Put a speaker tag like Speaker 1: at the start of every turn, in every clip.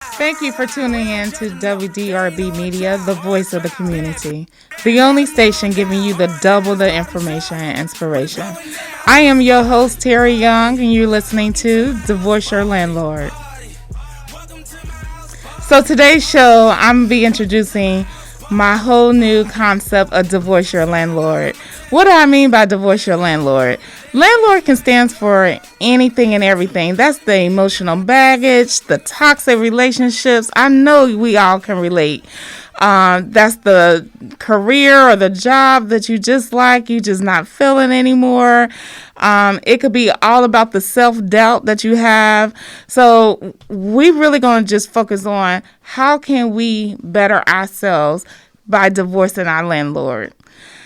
Speaker 1: Thank you for tuning in to WDRB Media, the voice of the community, the only station giving you the double the information and inspiration. I am your host, Terri Young, and you're listening to Divorce-Your-Landlord. So today's show, I'm going to be introducing my whole new concept of Divorce Your Landlord. What do I mean by Divorce Your Landlord? Landlord can stand for anything and everything. That's the emotional baggage, the toxic relationships. I know we all can relate. That's the career or the job that you just not feeling anymore. It could be all about the self-doubt that you have. So we really going to just focus on how can we better ourselves by divorcing our landlord.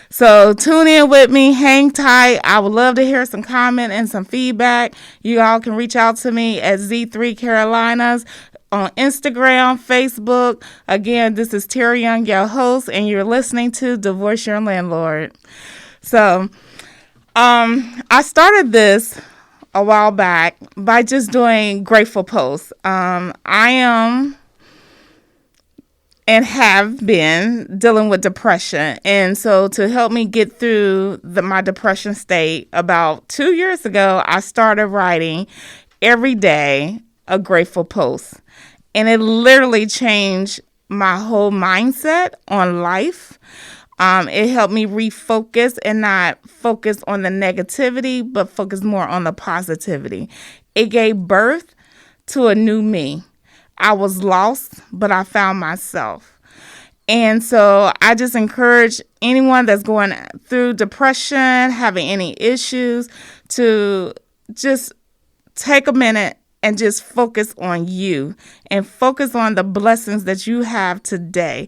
Speaker 1: So tune in with me, hang tight. I would love to hear some comment and some feedback. You all can reach out to me at Z3 Carolinas on Instagram, Facebook. Again, this is Terri Young, your host, and you're listening to Divorce Your Landlord. So I started this a while back by just doing grateful posts. I am and have been dealing with depression. And so to help me get through my depression state, about 2 years ago, I started writing every day a grateful post. And it literally changed my whole mindset on life. It helped me refocus and not focus on the negativity, but focus more on the positivity. It gave birth to a new me. I was lost, but I found myself. And so I just encourage anyone that's going through depression, having any issues, to just take a minute and just focus on you and focus on the blessings that you have today.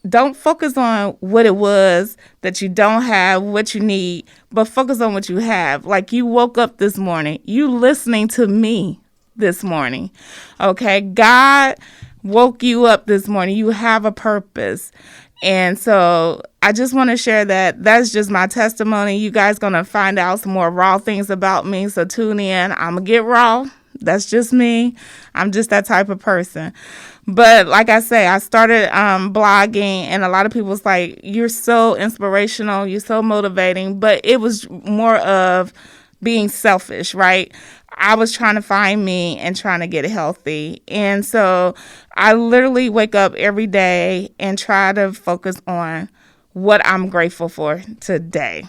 Speaker 1: Don't focus on what it was that you don't have, what you need, but focus on what you have. Like you woke up this morning, you listening to me this morning. Okay, God woke you up this morning. You have a purpose. And so I just want to share that. That's just my testimony. You guys going to find out some more raw things about me. So tune in. I'm going to get raw. That's just me. I'm just that type of person. But like I say, I started blogging, and a lot of people was like, you're so inspirational. You're so motivating. But it was more of being selfish, right? I was trying to find me and trying to get healthy. And so I literally wake up every day and try to focus on what I'm grateful for today.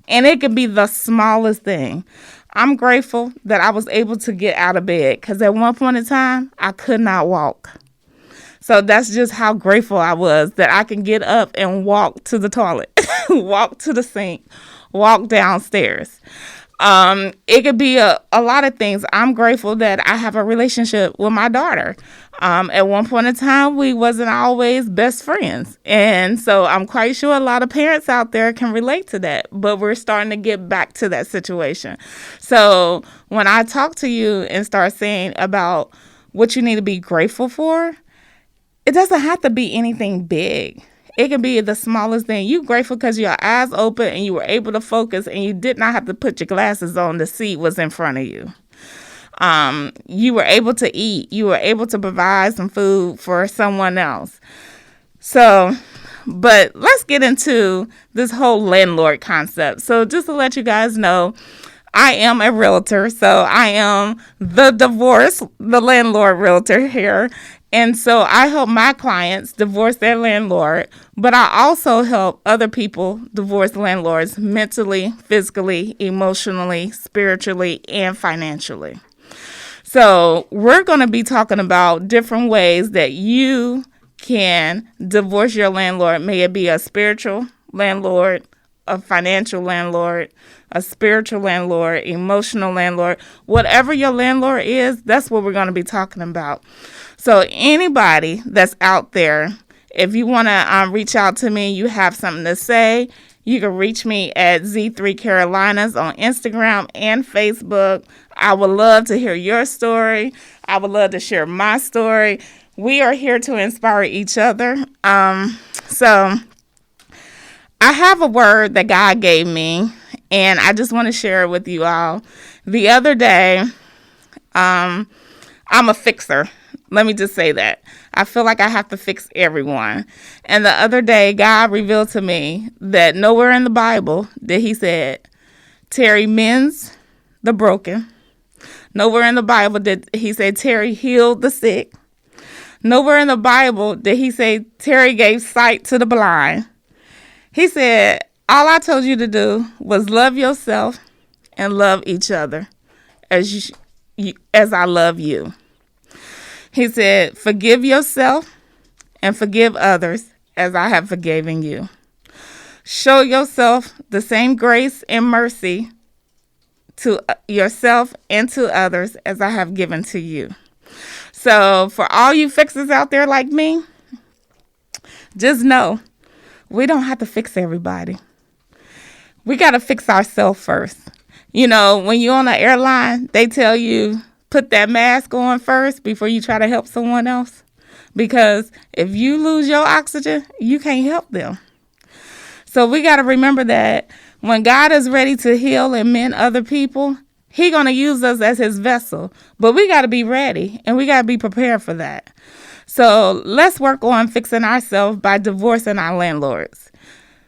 Speaker 1: And it could be the smallest thing. I'm grateful that I was able to get out of bed because at one point in time, I could not walk. So that's just how grateful I was that I can get up and walk to the toilet, walk to the sink, walk downstairs. It could be a lot of things. I'm grateful that I have a relationship with my daughter. At one point in time, we wasn't always best friends. And so I'm quite sure a lot of parents out there can relate to that, but we're starting to get back to that situation. So when I talk to you and start saying about what you need to be grateful for, it doesn't have to be anything big. It can be the smallest thing. You're grateful because your eyes open and you were able to focus and you did not have to put your glasses on to see what's in front of you. You were able to eat. You were able to provide some food for someone else. So, but let's get into this whole landlord concept. So just to let you guys know, I am a realtor. So I am the landlord realtor here. And so I help my clients divorce their landlord, but I also help other people divorce landlords mentally, physically, emotionally, spiritually, and financially. So we're going to be talking about different ways that you can divorce your landlord. May it be a spiritual landlord, a financial landlord, a spiritual landlord, emotional landlord. Whatever your landlord is, that's what we're going to be talking about. So anybody that's out there, if you want to reach out to me, you have something to say, you can reach me at Z3 Carolinas on Instagram and Facebook. I would love to hear your story. I would love to share my story. We are here to inspire each other. So I have a word that God gave me, and I just want to share it with you all. The other day, I'm a fixer. Let me just say that. I feel like I have to fix everyone. And the other day, God revealed to me that nowhere in the Bible that he said, Terri mends the broken. Nowhere in the Bible did he say Terri healed the sick. Nowhere in the Bible did he say Terri gave sight to the blind. He said, all I told you to do was love yourself and love each other as I love you. He said, forgive yourself and forgive others as I have forgiven you. Show yourself the same grace and mercy to yourself and to others as I have given to you. So for all you fixers out there like me, just know we don't have to fix everybody. We got to fix ourselves first. You know, when you're on an airline, they tell you, put that mask on first before you try to help someone else. Because if you lose your oxygen, you can't help them. So we got to remember that when God is ready to heal and mend other people, He's going to use us as his vessel. But we got to be ready and we got to be prepared for that. So let's work on fixing ourselves by divorcing our landlords.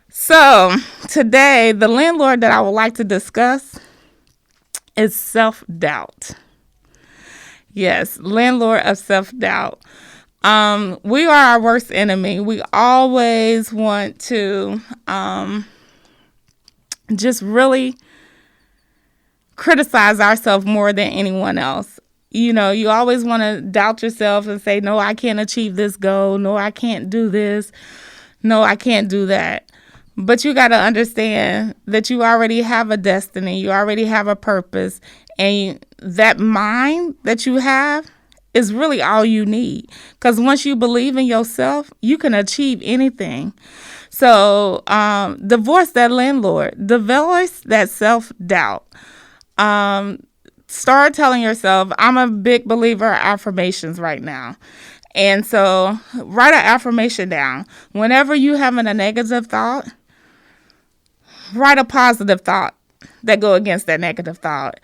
Speaker 1: So today, the landlord that I would like to discuss is self-doubt. Yes, landlord of self-doubt. We are our worst enemy. We always want to just really criticize ourselves more than anyone else. You know, you always want to doubt yourself and say, no, I can't achieve this goal. No, I can't do this. No, I can't do that. But you got to understand that you already have a destiny. You already have a purpose. And that mind that you have is really all you need. Because once you believe in yourself, you can achieve anything. So divorce that landlord. Divorce that self-doubt. Start telling yourself, I'm a big believer in affirmations right now. And so write an affirmation down. Whenever you having a negative thought, write a positive thought that go against that negative thought.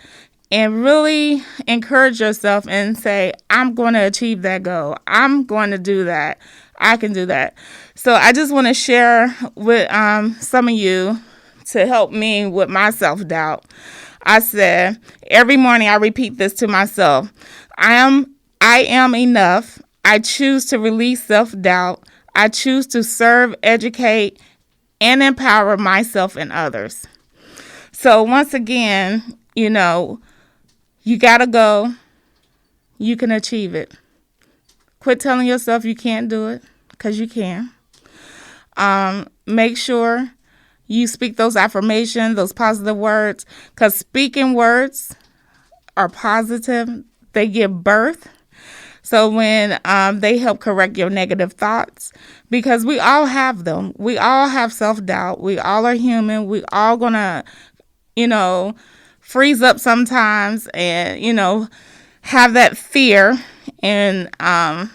Speaker 1: And really encourage yourself and say, I'm going to achieve that goal. I'm going to do that. I can do that. So I just want to share with some of you to help me with my self-doubt. I said, every morning I repeat this to myself. I am enough. I choose to release self-doubt. I choose to serve, educate, and empower myself and others. So once again, you know, you got to go. You can achieve it. Quit telling yourself you can't do it, because you can. Make sure you speak those affirmations, those positive words, because speaking words are positive. They give birth. So when they help correct your negative thoughts, because we all have them. We all have self-doubt. We all are human. We all going to, you know, freeze up sometimes and, you know, have that fear. And I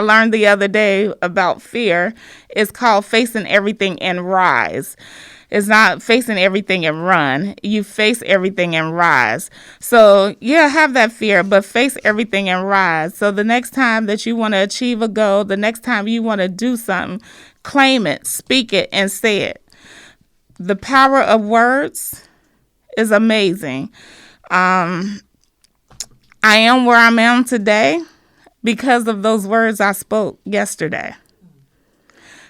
Speaker 1: learned the other day about fear. It's called facing everything and rise. It's not facing everything and run. You face everything and rise. So, yeah, have that fear, but face everything and rise. So the next time that you want to achieve a goal, the next time you want to do something, claim it, speak it, and say it. The power of words is amazing. I am where I am today because of those words I spoke yesterday.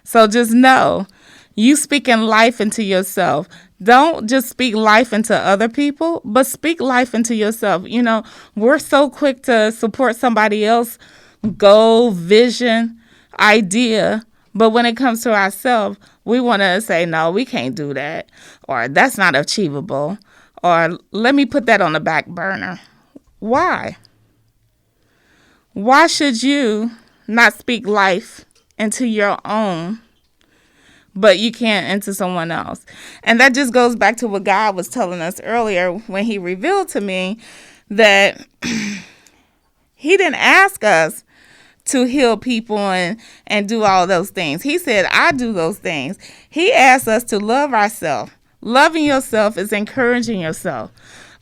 Speaker 1: So just know, you speaking life into yourself. Don't just speak life into other people, but speak life into yourself. You know, we're so quick to support somebody else's goal, vision, idea. But when it comes to ourselves, we want to say, no, we can't do that. Or that's not achievable. Or let me put that on the back burner. Why? Why should you not speak life into your own, but you can't into someone else? And that just goes back to what God was telling us earlier when he revealed to me that he didn't ask us to heal people and do all those things. He said, I do those things. He asked us to love ourselves. Loving yourself is encouraging yourself.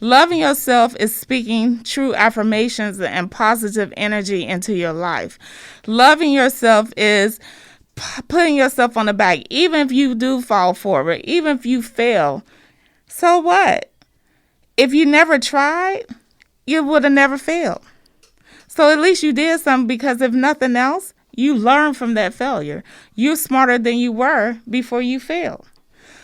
Speaker 1: Loving yourself is speaking true affirmations and positive energy into your life. Loving yourself is putting yourself on the back. Even if you do fall forward, even if you fail, so what? If you never tried, you would have never failed. So at least you did something, because if nothing else, you learned from that failure. You're smarter than you were before you failed.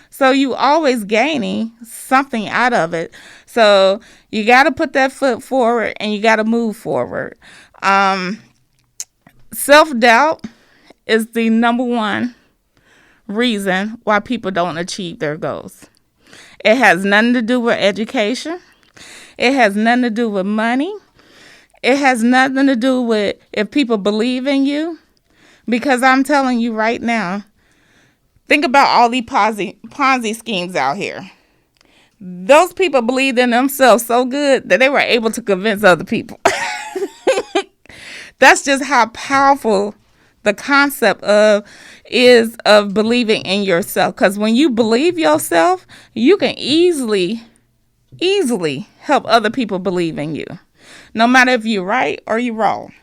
Speaker 1: So you always gaining something out of it. So you got to put that foot forward and you got to move forward. Self-doubt is the number one reason why people don't achieve their goals. It has nothing to do with education. It has nothing to do with money. It has nothing to do with if people believe in you. Because I'm telling you right now, think about all these Ponzi schemes out here. Those people believed in themselves so good that they were able to convince other people. That's just how powerful the concept is of believing in yourself. Because when you believe yourself, you can easily help other people believe in you. No matter if you're right or you're wrong.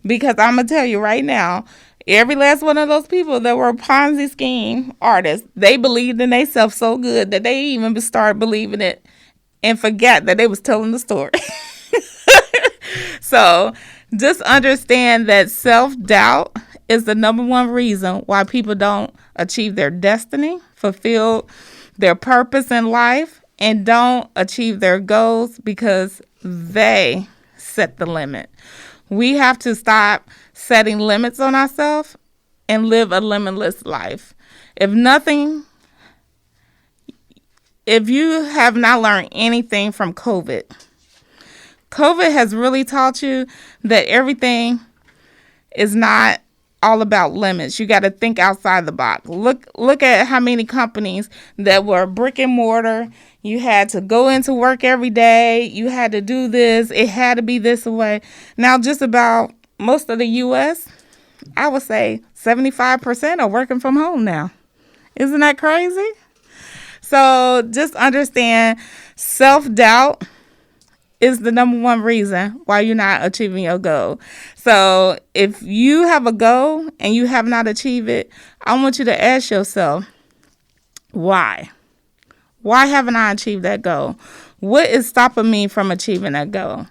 Speaker 1: Because I'm going to tell you right now, every last one of those people that were Ponzi scheme artists, they believed in themselves so good that they even started believing it and forgot that they was telling the story. So just understand that self-doubt is the number one reason why people don't achieve their destiny, fulfill their purpose in life, and don't achieve their goals, because they set the limit. We have to stop setting limits on ourselves and live a limitless life. If you have not learned anything from COVID has really taught you that everything is not all about limits. You got to think outside the box. Look at how many companies that were brick and mortar. You had to go into work every day. You had to do this. It had to be this way. Now, just about most of the U.S., I would say 75% are working from home now. Isn't that crazy? So just understand, self-doubt is the number one reason why you're not achieving your goal. So if you have a goal and you have not achieved it, I want you to ask yourself, why? Why haven't I achieved that goal? What is stopping me from achieving that goal?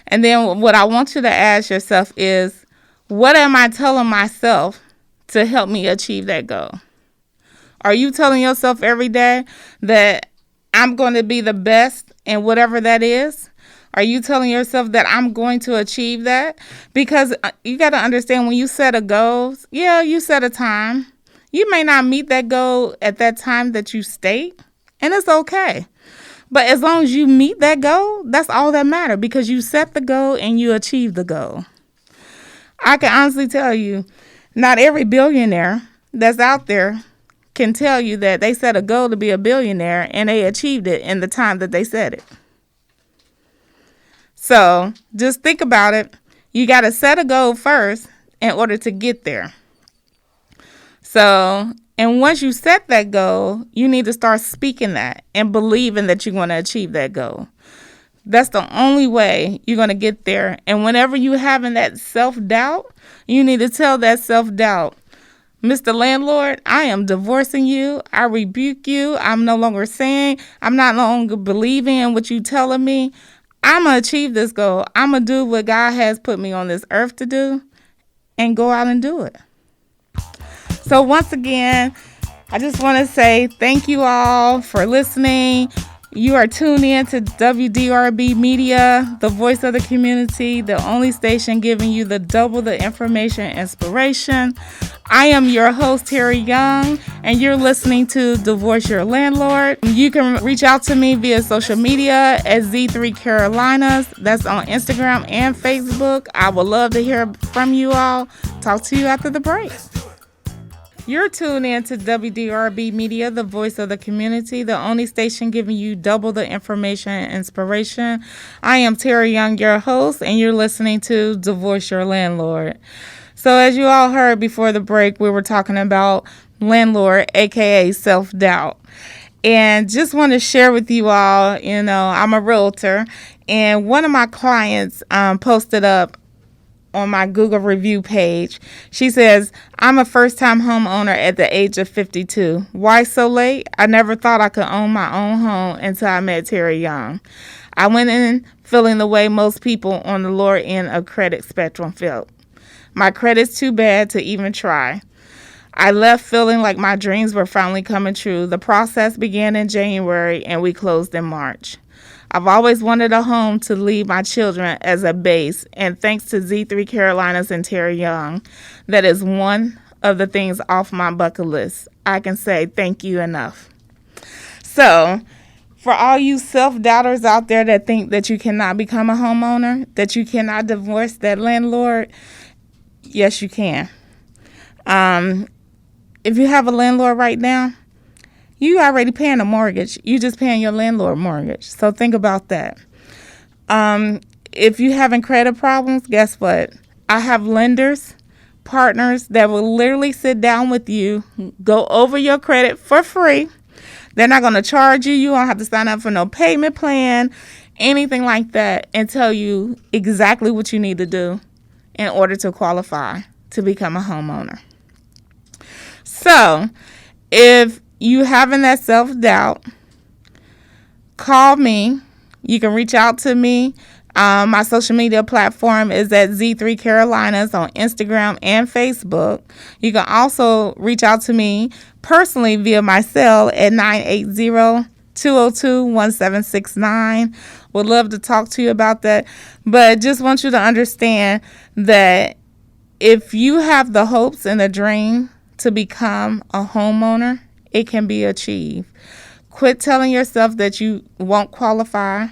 Speaker 1: And then what I want you to ask yourself is, what am I telling myself to help me achieve that goal? Are you telling yourself every day that I'm going to be the best in whatever that is? Are you telling yourself that I'm going to achieve that? Because you got to understand, when you set a goal, you set a time. You may not meet that goal at that time that you state, and it's okay. But as long as you meet that goal, that's all that matters, because you set the goal and you achieve the goal. I can honestly tell you, not every billionaire that's out there can tell you that they set a goal to be a billionaire and they achieved it in the time that they set it. So just think about it. You got to set a goal first in order to get there. So, and once you set that goal, you need to start speaking that and believing that you're going to achieve that goal. That's the only way you're going to get there. And whenever you're having that self-doubt, you need to tell that self-doubt, Mr. Landlord, I am divorcing you. I rebuke you. I'm no longer saying, I'm not no longer believing in what you're telling me. I'm going to achieve this goal. I'm going to do what God has put me on this earth to do and go out and do it. So once again, I just want to say thank you all for listening. You are tuned in to WDRB Media, the voice of the community, the only station giving you the double the information and inspiration. I am your host, Terri Young, and you're listening to Divorce-Your-Landlord. You can reach out to me via social media at Z3 Carolinas. That's on Instagram and Facebook. I would love to hear from you all. Talk to you after the break. You're tuned in to WDRB Media, the voice of the community, the only station giving you double the information and inspiration. I am Terri Young, your host, and you're listening to Divorce-Your-Landlord. So as you all heard before the break, we were talking about landlord, aka self-doubt. And just want to share with you all, I'm a realtor, and one of my clients posted up on my Google review page. She says, I'm a first-time homeowner at the age of 52. Why so late? I never thought I could own my own home until I met Terri Young. I went in feeling the way most people on the lower end of credit spectrum felt. My credit's too bad to even try. I left feeling like my dreams were finally coming true. The process began in January and we closed in March. I've always wanted a home to leave my children as a base, and thanks to Z3 Carolinas and Terri Young, that is one of the things off my bucket list. I can say thank you enough. So, for all you self-doubters out there that think that you cannot become a homeowner, that you cannot divorce that landlord, yes, you can. If you have a landlord right now, you already paying a mortgage. You just paying your landlord mortgage. So think about that. If you having credit problems, guess what? I have lenders, partners that will literally sit down with you, go over your credit for free. They're not going to charge you. You don't have to sign up for no payment plan, anything like that, and tell you exactly what you need to do in order to qualify to become a homeowner. So, if you having that self-doubt, call me. You can reach out to me. My social media platform is at Z3 Carolinas on Instagram and Facebook. You can also reach out to me personally via my cell at 980-202-1769. Would love to talk to you about that. But just want you to understand that if you have the hopes and the dream to become a homeowner, it can be achieved. Quit telling yourself that you won't qualify,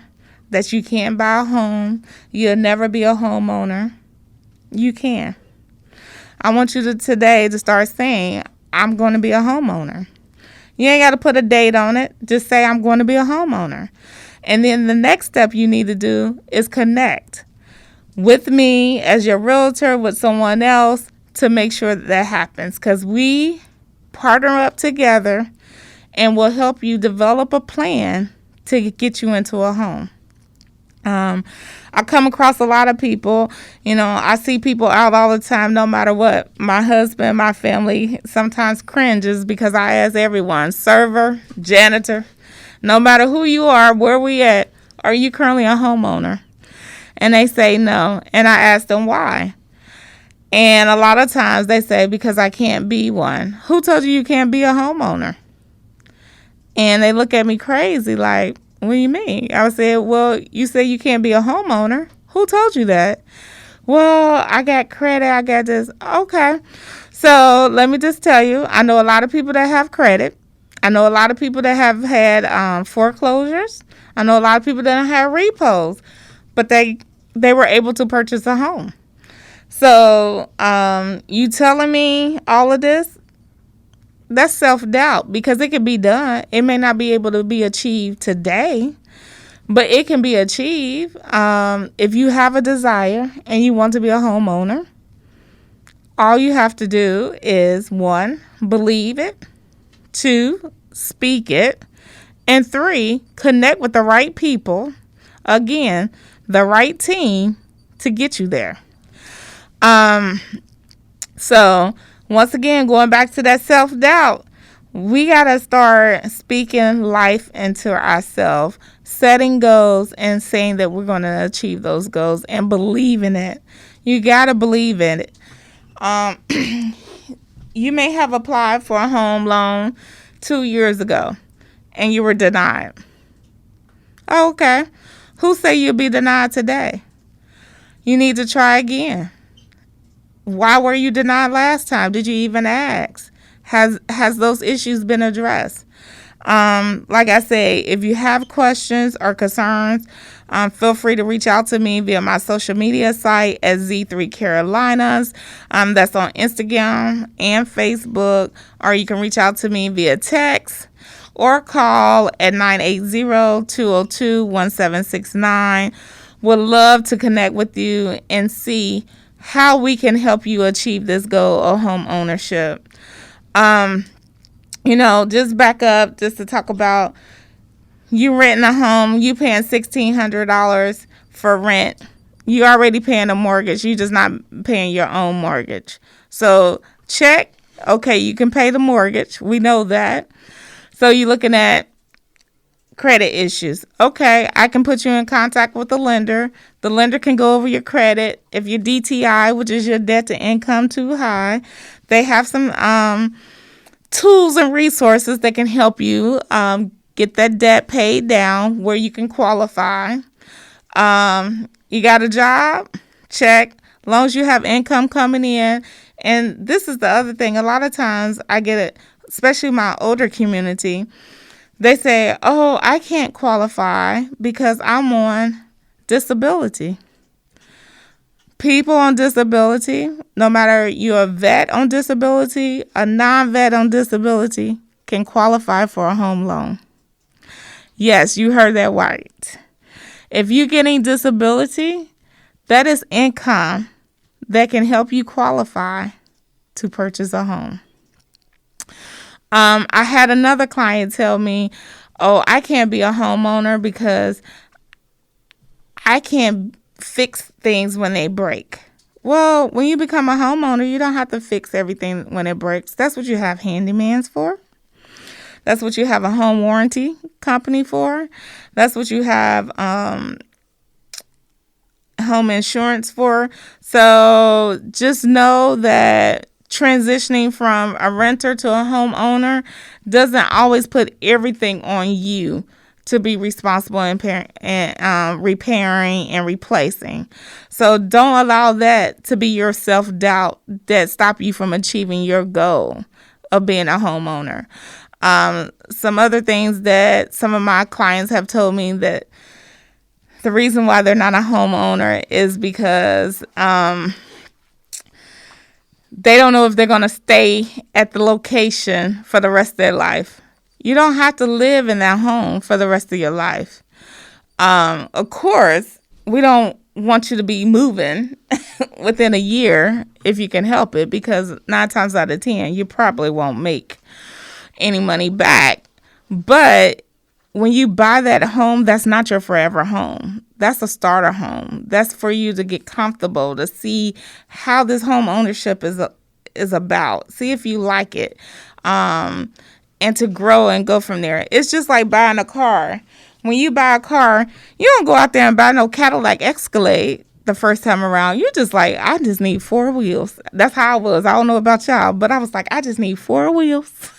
Speaker 1: that you can't buy a home, you'll never be a homeowner. You can. I want you to today to start saying, I'm going to be a homeowner. You ain't got to put a date on it. Just say, I'm going to be a homeowner. And then the next step you need to do is connect with me as your realtor, with someone else, to make sure that happens. Because we partner up together and will help you develop a plan to get you into a home. I come across a lot of people, I see people out all the time, no matter what. My husband, my family sometimes cringes because I ask everyone, server, janitor, no matter who you are, where we at, are you currently a homeowner? And they say no. And I ask them why. And a lot of times they say, because I can't be one. Who told you can't be a homeowner? And they look at me crazy like, what do you mean? I would say, well, you say you can't be a homeowner. Who told you that? Well, I got credit. I got this. Okay. So let me just tell you, I know a lot of people that have credit. I know a lot of people that have had foreclosures. I know a lot of people that have repos. But they were able to purchase a home. So you telling me all of this? That's self-doubt, because it can be done. It may not be able to be achieved today, but it can be achieved. If you have a desire and you want to be a homeowner, all you have to do is 1, believe it, 2, speak it, and 3, connect with the right people. Again, the right team to get you there. So once again, going back to that self-doubt, we got to start speaking life into ourselves, setting goals and saying that we're going to achieve those goals and believe in it. You got to believe in it. You may have applied for a home loan 2 years ago and you were denied. Oh, okay. Who say you'll be denied today? You need to try again. Why were you denied last time? Did you even ask? Has those issues been addressed? Like I say, if you have questions or concerns, feel free to reach out to me via my social media site at Z3 Carolinas. That's on Instagram and Facebook, or you can reach out to me via text or call at 980-202-1769. Would love to connect with you and see how we can help you achieve this goal of home ownership. Just back up just to talk about you renting a home, you paying $1,600 for rent. You already paying a mortgage. You just not paying your own mortgage. So check. Okay, you can pay the mortgage. We know that. So you're looking at credit issues. Okay, I can put you in contact with the lender. The lender can go over your credit. If your DTI, which is your debt to income, too high, they have some tools and resources that can help you get that debt paid down where you can qualify. You got a job? Check. As long as you have income coming in. And this is the other thing. A lot of times I get it, especially my older community. They say, oh, I can't qualify because I'm on disability. People on disability, no matter you're a vet on disability, a non-vet on disability, can qualify for a home loan. Yes, you heard that right. If you're getting disability, that is income that can help you qualify to purchase a home. I had another client tell me, oh, I can't be a homeowner because I can't fix things when they break. Well, when you become a homeowner, you don't have to fix everything when it breaks. That's what you have handymans for. That's what you have a home warranty company for. That's what you have home insurance for. So just know that transitioning from a renter to a homeowner doesn't always put everything on you to be responsible in repairing and replacing. So don't allow that to be your self-doubt that stop you from achieving your goal of being a homeowner. Some other things that some of my clients have told me that the reason why they're not a homeowner is because they don't know if they're going to stay at the location for the rest of their life. You don't have to live in that home for the rest of your life. Of course, we don't want you to be moving within a year if you can help it, because 9 times out of 10, you probably won't make any money back. But when you buy that home, that's not your forever home. That's a starter home. That's for you to get comfortable, to see how this home ownership is about. See if you like it, and to grow and go from there. It's just like buying a car. When you buy a car, you don't go out there and buy no Cadillac Escalade the first time around. You're just like, I just need 4 wheels. That's how I was. I don't know about y'all, but I was like, I just need 4 wheels.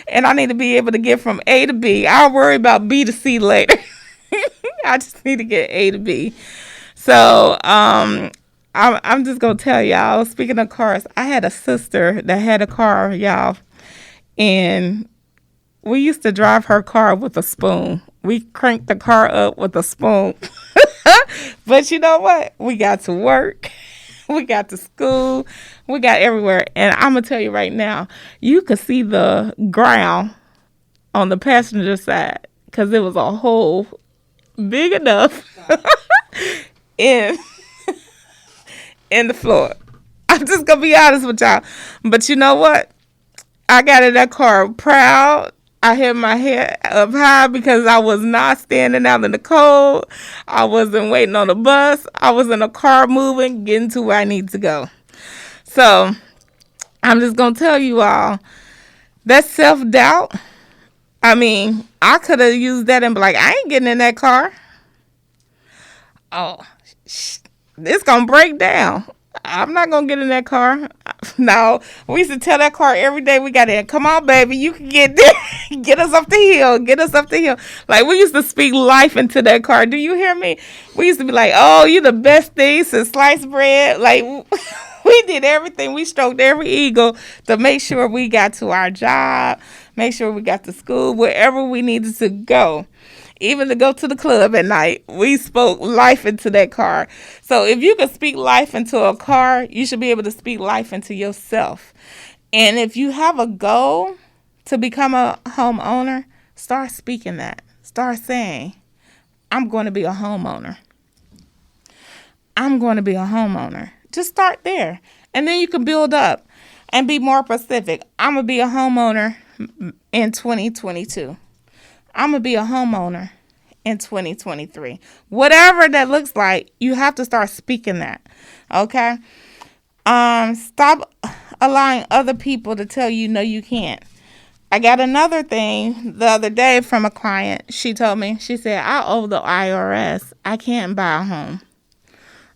Speaker 1: And I need to be able to get from A to B. I'll worry about B to C later. I just need to get A to B. So I'm just going to tell y'all, speaking of cars, I had a sister that had a car, y'all. And we used to drive her car with a spoon. We cranked the car up with a spoon. But you know what? We got to work. We got to school. We got everywhere. And I'm going to tell you right now, you could see the ground on the passenger side because it was a hole big enough in the floor. I'm just going to be honest with y'all. But you know what? I got in that car proud. I had my head up high because I was not standing out in the cold. I wasn't waiting on a bus. I was in a car moving, getting to where I need to go. So I'm just going to tell you all, that self-doubt, I mean, I could have used that and be like, I ain't getting in that car. Oh, it's going to break down. I'm not going to get in that car. No, we used to tell that car every day we got in, come on, baby, you can get there. Get us up the hill. Get us up the hill. Like, we used to speak life into that car. Do you hear me? We used to be like, oh, you the best thing since sliced bread. Like, we did everything. We stroked every ego to make sure we got to our job, make sure we got to school, wherever we needed to go. Even to go to the club at night, we spoke life into that car. So if you can speak life into a car, you should be able to speak life into yourself. And if you have a goal to become a homeowner, start speaking that. Start saying, I'm going to be a homeowner. I'm going to be a homeowner. Just start there. And then you can build up. And be more specific. I'm going to be a homeowner in 2022. I'm going to be a homeowner in 2023. Whatever that looks like, you have to start speaking that. Okay? Stop allowing other people to tell you no, you can't. I got another thing the other day from a client. She told me, she said, I owe the IRS. I can't buy a home.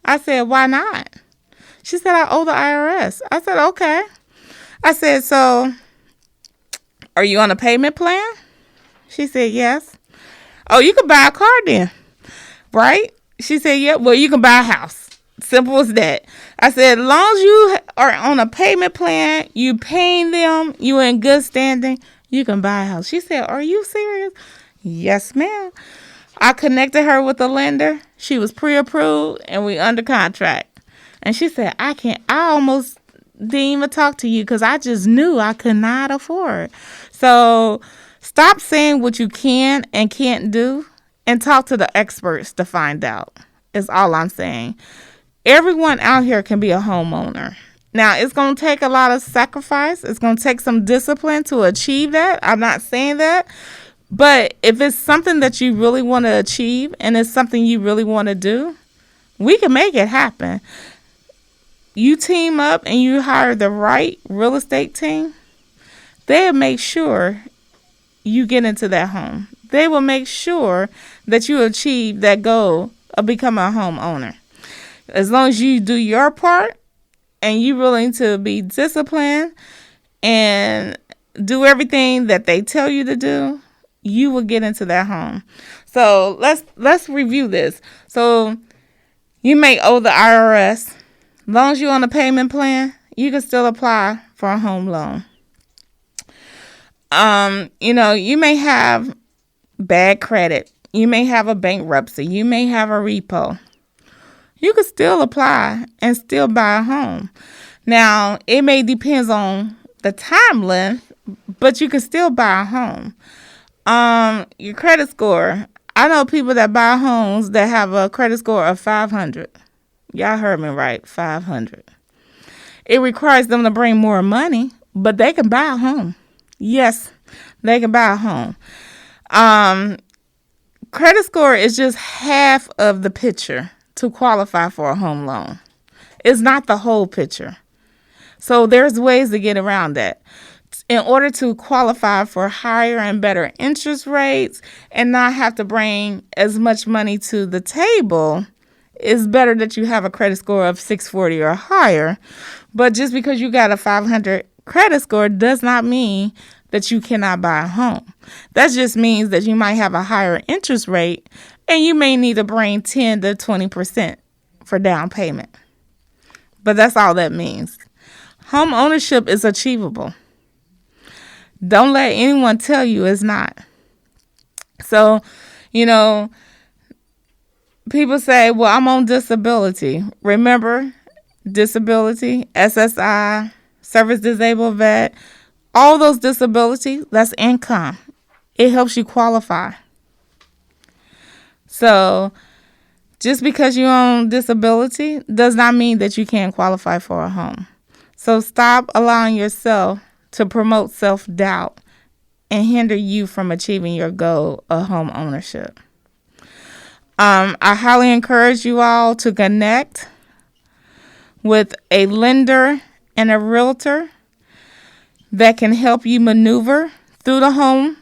Speaker 1: I said, why not? She said, I owe the IRS. I said, okay. I said, so are you on a payment plan? She said, yes. Oh, you can buy a car then, right? She said, yeah, well, you can buy a house. Simple as that. I said, as long as you are on a payment plan, you paying them, you in good standing, you can buy a house. She said, are you serious? Yes, ma'am. I connected her with a lender. She was pre-approved and we under contract. And she said, I almost didn't even talk to you because I just knew I could not afford. So stop saying what you can and can't do and talk to the experts to find out, is all I'm saying. Everyone out here can be a homeowner. Now, it's going to take a lot of sacrifice. It's going to take some discipline to achieve that. I'm not saying that. But if it's something that you really want to achieve and it's something you really want to do, we can make it happen. You team up and you hire the right real estate team, they'll make sure you get into that home. They will make sure that you achieve that goal of becoming a homeowner. As long as you do your part and you're willing to be disciplined and do everything that they tell you to do, you will get into that home. So let's review this. So you may owe the IRS. As long as you're on a payment plan, you can still apply for a home loan. You may have bad credit. You may have a bankruptcy. You may have a repo. You could still apply and still buy a home. Now, it may depend on the time length, but you can still buy a home. Your credit score. I know people that buy homes that have a credit score of 500. Y'all heard me right, 500. It requires them to bring more money, but they can buy a home. Yes, they can buy a home. Credit score is just half of the picture to qualify for a home loan. It's not the whole picture. So there's ways to get around that. In order to qualify for higher and better interest rates and not have to bring as much money to the table, it's better that you have a credit score of 640 or higher. But just because you got a 500 credit score does not mean that you cannot buy a home. That just means that you might have a higher interest rate and you may need to bring 10 to 20% for down payment. But that's all that means. Home ownership is achievable. Don't let anyone tell you it's not. So, people say, well, I'm on disability. Remember, disability, SSI, service disabled vet, all those disabilities, that's income. It helps you qualify. So just because you're on disability does not mean that you can't qualify for a home. So stop allowing yourself to promote self-doubt and hinder you from achieving your goal of home ownership. I highly encourage you all to connect with a lender and a realtor that can help you maneuver through the home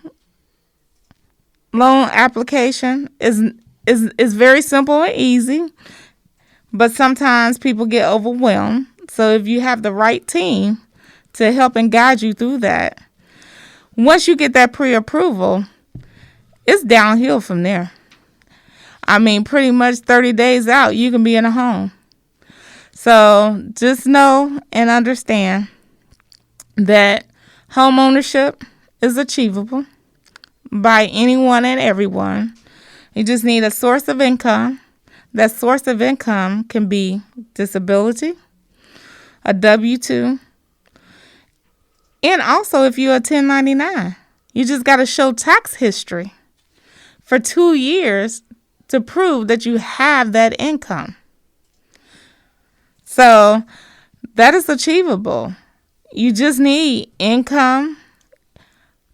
Speaker 1: loan application. Is very simple and easy, but sometimes people get overwhelmed. So if you have the right team to help and guide you through that, once you get that pre-approval, it's downhill from there. I mean, pretty much 30 days out, you can be in a home. So just know and understand that home ownership is achievable by anyone and everyone. You just need a source of income. That source of income can be disability, a W-2, and also if you're a 1099. You just got to show tax history for 2 years to prove that you have that income. So that is achievable. You just need income,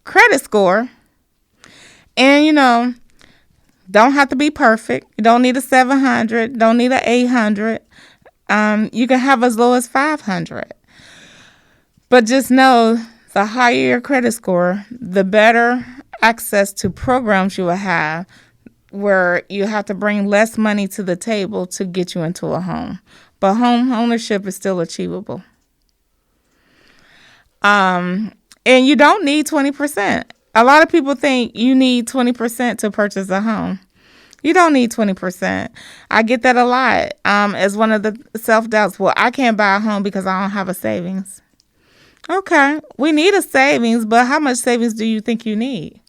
Speaker 1: credit score, and don't have to be perfect. You don't need a 700, don't need an 800. You can have as low as 500. But just know, the higher your credit score, the better access to programs you will have where you have to bring less money to the table to get you into a home. But home ownership is still achievable. And you don't need 20%. A lot of people think you need 20% to purchase a home. You don't need 20%. I get that a lot as one of the self-doubts. Well, I can't buy a home because I don't have a savings. Okay, we need a savings, but how much savings do you think you need?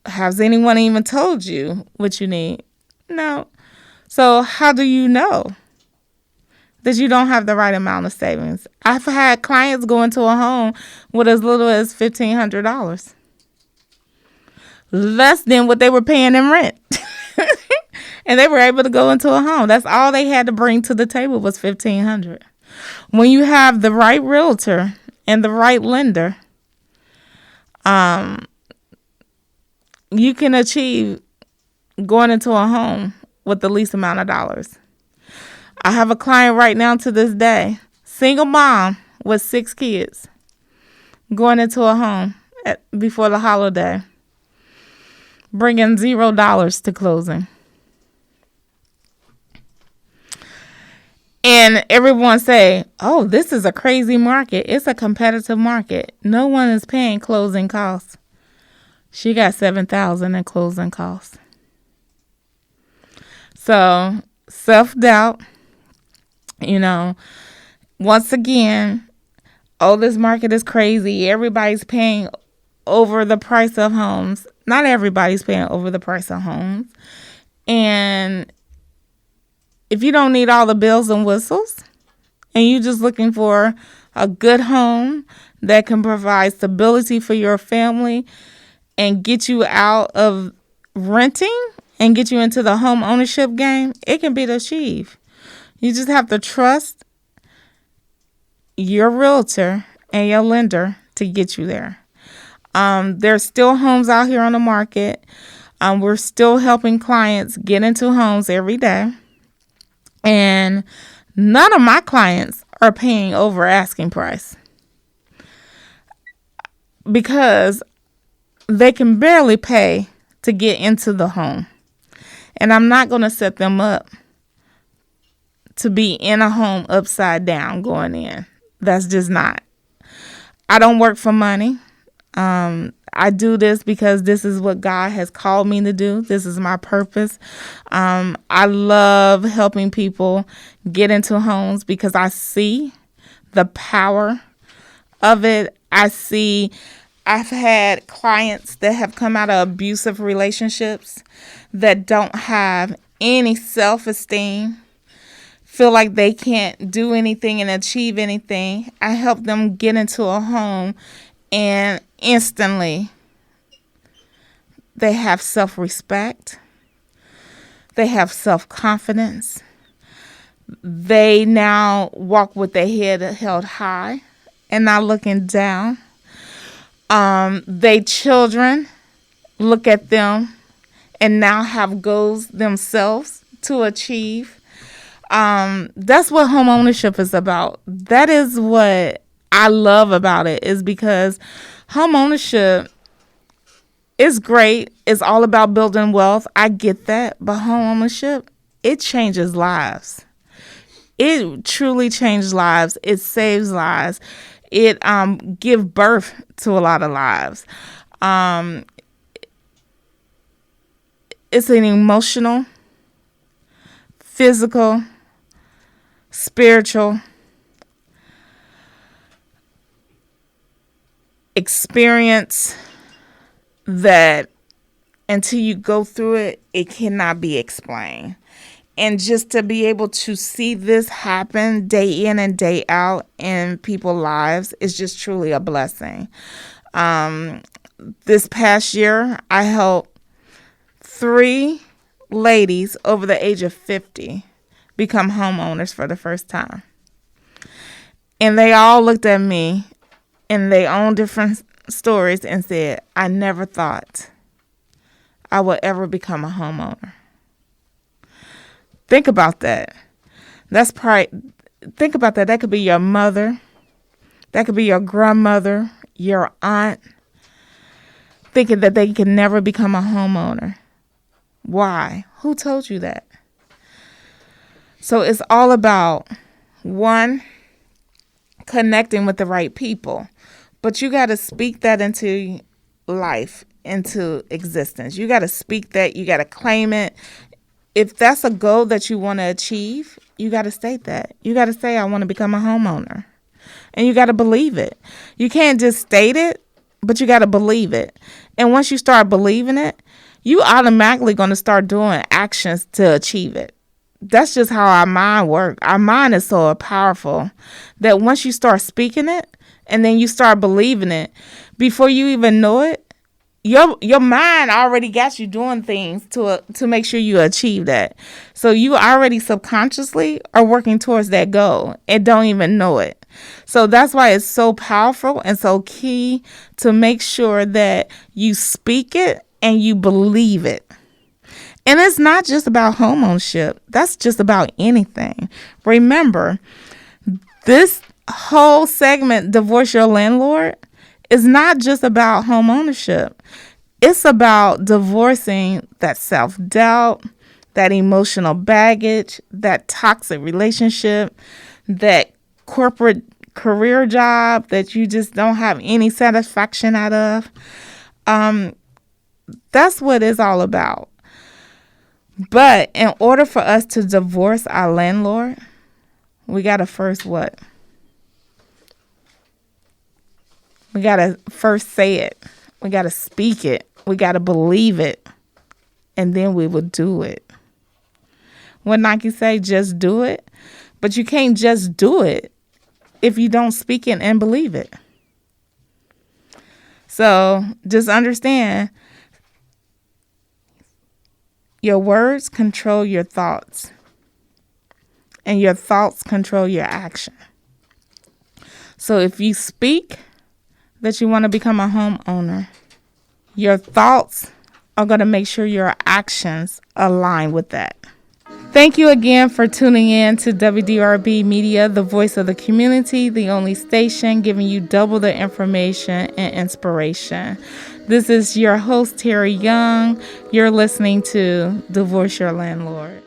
Speaker 1: Has anyone even told you what you need? No. So how do you know that you don't have the right amount of savings? I've had clients go into a home with as little as $1,500. Less than what they were paying in rent. And they were able to go into a home. That's all they had to bring to the table was $1,500. When you have the right realtor and the right lender, you can achieve going into a home with the least amount of dollars. I have a client right now to this day, single mom with 6 kids, going into a home before the holiday, bringing $0 to closing. And everyone say, oh, this is a crazy market. It's a competitive market. No one is paying closing costs. She got $7,000 in closing costs. So self-doubt, once again, oh, this market is crazy. Everybody's paying over the price of homes. Not everybody's paying over the price of homes. And if you don't need all the bells and whistles and you're just looking for a good home that can provide stability for your family and get you out of renting and get you into the home ownership game, it can be achieved. You just have to trust your realtor and your lender to get you there. There's still homes out here on the market. We're still helping clients get into homes every day. And none of my clients are paying over asking price because they can barely pay to get into the home. And I'm not going to set them up to be in a home upside down going in. That's just not. I don't work for money. I do this because this is what God has called me to do. This is my purpose. I love helping people get into homes because I see the power of it. I've had clients that have come out of abusive relationships that don't have any self-esteem, feel like they can't do anything and achieve anything. I help them get into a home and instantly they have self-respect. They have self-confidence. They now walk with their head held high and not looking down. They children look at them and now have goals themselves to achieve. That's what home ownership is about. That is what I love about it, is because home ownership is great. It's all about building wealth. I get that. But home ownership, it changes lives. It truly changes lives. It saves lives. It gives birth to a lot of lives. It's an emotional, physical, spiritual experience that until you go through it, it cannot be explained. And just to be able to see this happen day in and day out in people's lives is just truly a blessing. This past year, I helped 3 ladies over the age of 50 become homeowners for the first time. And they all looked at me in their own different stories and said, I never thought I would ever become a homeowner. Think about that. Think about that. That could be your mother. That could be your grandmother, your aunt, thinking that they can never become a homeowner. Why? Who told you that? So it's all about, one, connecting with the right people. But you got to speak that into life, into existence. You got to speak that. You got to claim it. If that's a goal that you want to achieve, you got to state that. You got to say, I want to become a homeowner. And you got to believe it. You can't just state it, but you got to believe it. And once you start believing it, you automatically going to start doing actions to achieve it. That's just how our mind works. Our mind is so powerful that once you start speaking it and then you start believing it, before you even know it, your mind already got you doing things to make sure you achieve that. So you already subconsciously are working towards that goal and don't even know it. So that's why it's so powerful and so key to make sure that you speak it and you believe it. And it's not just about homeownership. That's just about anything. Remember, this whole segment, Divorce Your Landlord, is not just about homeownership. It's about divorcing that self-doubt, that emotional baggage, that toxic relationship, that corporate career job that you just don't have any satisfaction out of. That's what it's all about. But in order for us to divorce our landlord, we got to first what? We got to first say it. We got to speak it. We got to believe it. And then we will do it. What Nike say, just do it. But you can't just do it if you don't speak it and believe it. So just understand, your words control your thoughts, and your thoughts control your action. So if you speak that you want to become a homeowner, your thoughts are going to make sure your actions align with that. Thank you again for tuning in to WDRB Media, the voice of the community, the only station giving you double the information and inspiration. This is your host, Terri Young. You're listening to Divorce Your Landlord.